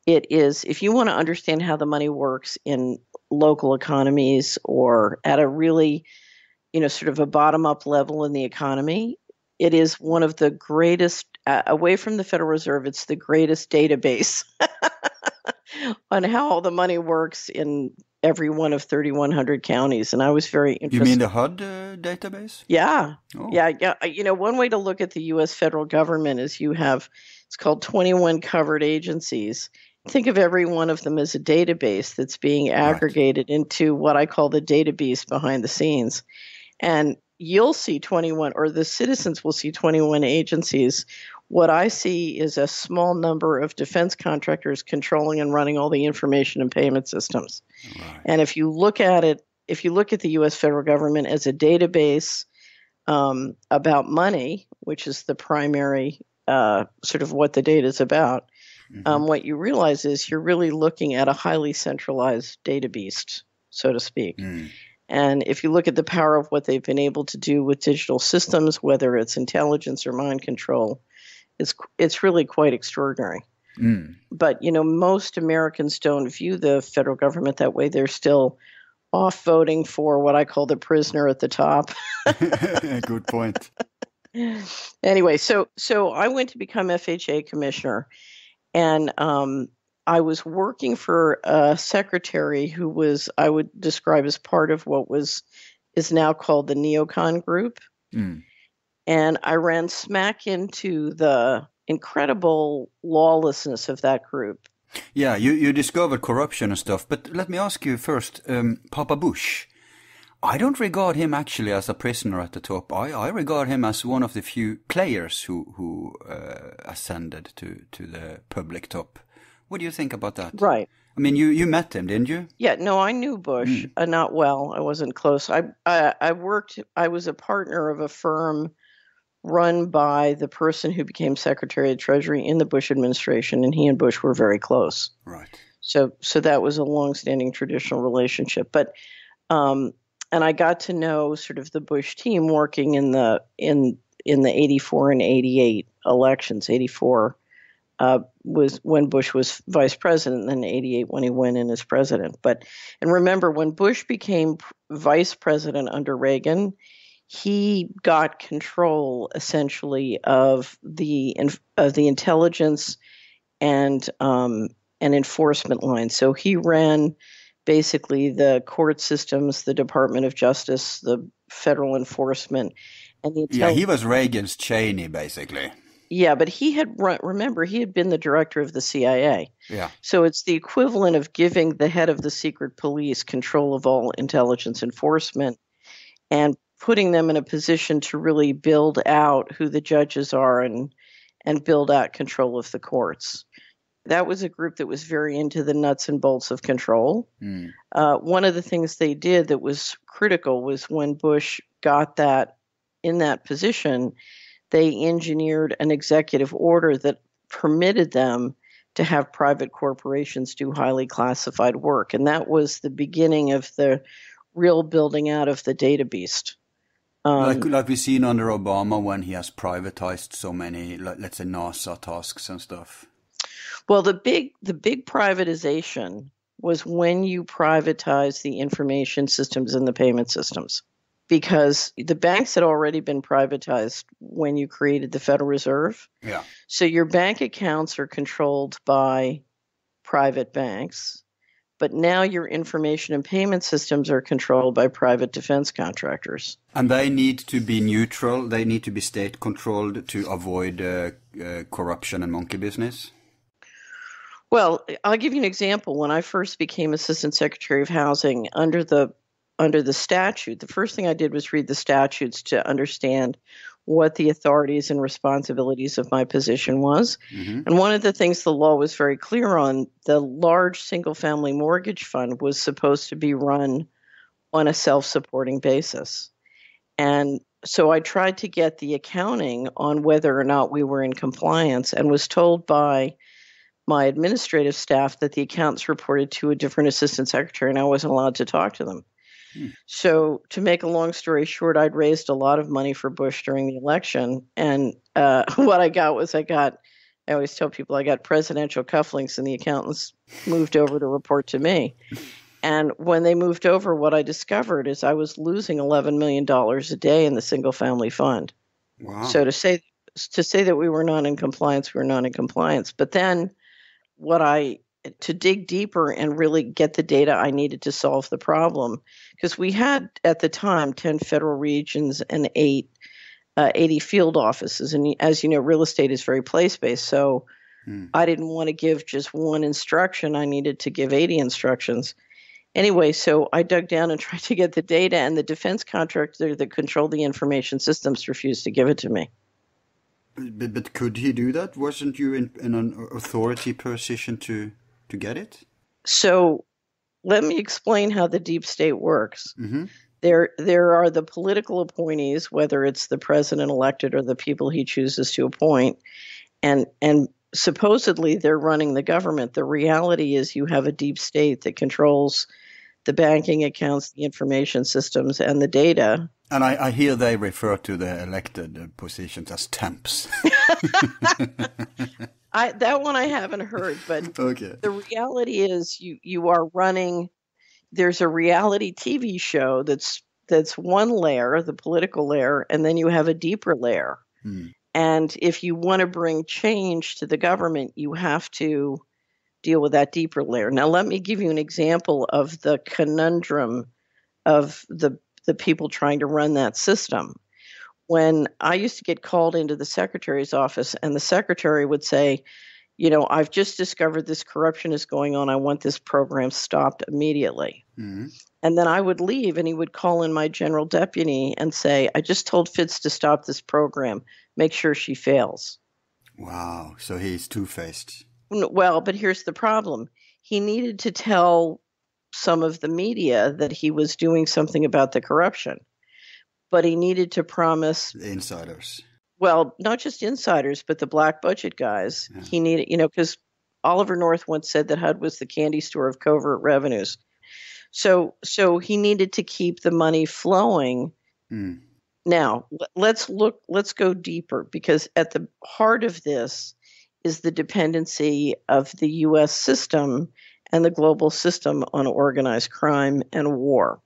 it is, if you want to understand how the money works in local economies or at a really, sort of a bottom up level in the economy, it is one of the greatest, away from the Federal Reserve, it's the greatest database on how all the money works in every one of 3,100 counties. And I was very You mean interested. the HUD database? Yeah. Oh, Yeah. Yeah. One way to look at the US federal government is it's called 21 covered agencies. Think of every one of them as a database that's being right. aggregated into what I call the database behind the scenes. And you'll see 21, or the citizens will see 21 agencies. What I see is a small number of defense contractors controlling and running all the information and payment systems. Right. And if you look at it, if you look at the US federal government as a database about money, which is the primary sort of what the data is about, Hmm. what you realize is you're really looking at a highly centralized data beast, so to speak. Mm. And if you look at the power of what they've been able to do with digital systems, whether it's intelligence or mind control, it's really quite extraordinary. Mm. But most Americans don't view the federal government that way. They're still off voting for what I call the prisoner at the top. Good point. Anyway, so I went to become FHA commissioner, and I was working for a secretary who was, I would describe as part of what is now called the Neocon group. Mm. And I ran smack into the incredible lawlessness of that group. Yeah, you discovered corruption and stuff, but let me ask you first, Papa Bush. I don't regard him actually as a prisoner at the top. I regard him as one of the few players who ascended to the public top. What do you think about that? Right. I mean, you met him, didn't you? Yeah, no, I knew Bush, Mm. not well. I wasn't close. I was a partner of a firm run by the person who became Secretary of Treasury in the Bush administration, and he and Bush were very close. Right. So that was a longstanding traditional relationship. But and I got to know sort of the Bush team working in the 84 and 88 elections. 84 was when Bush was vice president, and then 88 when he went in as president. And remember, when Bush became vice president under Reagan, he got control essentially of the intelligence and enforcement line. So he ran basically the court systems, the Department of Justice, the federal enforcement, and the Yeah, he intelligence. was Reagan's Cheney, basically. Yeah, but remember, he had been the director of the CIA. Yeah. So it's the equivalent of giving the head of the secret police control of all intelligence enforcement and putting them in a position to really build out who the judges are and build out control of the courts. That was a group that was very into the nuts and bolts of control. Mm. One of the things they did that was critical was when Bush got that in that position, they engineered an executive order that permitted them to have private corporations do highly classified work. And that was the beginning of the real building out of the data beast. Like we've seen under Obama when he has privatized so many, let's say NASA tasks and stuff. Well, the big privatization was when you privatize the information systems and the payment systems, because the banks had already been privatized when you created the Federal Reserve. Yeah. So your bank accounts are controlled by private banks, but now your information and payment systems are controlled by private defense contractors. And they need to be neutral. They need to be state controlled to avoid corruption and monkey business. Well, I'll give you an example. When I first became Assistant Secretary of Housing under the statute, the first thing I did was read the statutes to understand what the authorities and responsibilities of my position was. Mm-hmm. And one of the things the law was very clear on, the large single-family mortgage fund was supposed to be run on a self-supporting basis. And so I tried to get the accounting on whether or not we were in compliance, and was told by my administrative staff that the accounts reported to a different assistant secretary, and I wasn't allowed to talk to them. So to make a long story short, I'd raised a lot of money for Bush during the election. And what I got I always tell people I got presidential cufflinks and the accountants moved over to report to me. And when they moved over, what I discovered is I was losing $11 million a day in the single family fund. Wow. So to say that we were not in compliance, we were not in compliance. But then to dig deeper and really get the data I needed to solve the problem, because we had at the time 10 federal regions and 80 field offices. And as you know, real estate is very place-based. So I didn't want to give just one instruction. I needed to give 80 instructions. Anyway, so I dug down and tried to get the data, and the defense contractor that controlled the information systems refused to give it to me. But could he do that? Wasn't you in an authority position to get it? So let me explain how the deep state works. Mm-hmm. There are the political appointees, whether it's the president elected or the people he chooses to appoint, and supposedly they're running the government. The reality is you have a deep state that controls the banking accounts, the information systems, and the data. And I hear they refer to the elected positions as temps. That one I haven't heard, but okay. The reality is you are running. There's a reality TV show that's one layer, the political layer, and then you have a deeper layer. And if you want to bring change to the government, you have to deal with that deeper layer. Now, let me give you an example of the conundrum of the people trying to run that system. When I used to get called into the secretary's office, and the secretary would say, I've just discovered this corruption is going on. I want this program stopped immediately. Mm-hmm. And then I would leave, and he would call in my general deputy and say, I just told Fitz to stop this program. Make sure she fails. Wow. So he's two-faced. Well, but here's the problem. He needed to tell some of the media that he was doing something about the corruption, but he needed to promise the insiders. Well, not just insiders, but the black budget guys. Yeah. He needed, because Oliver North once said that HUD was the candy store of covert revenues. So he needed to keep the money flowing. Now, let's go deeper, because at the heart of this is the dependency of the U.S. system and the global system on organized crime and war.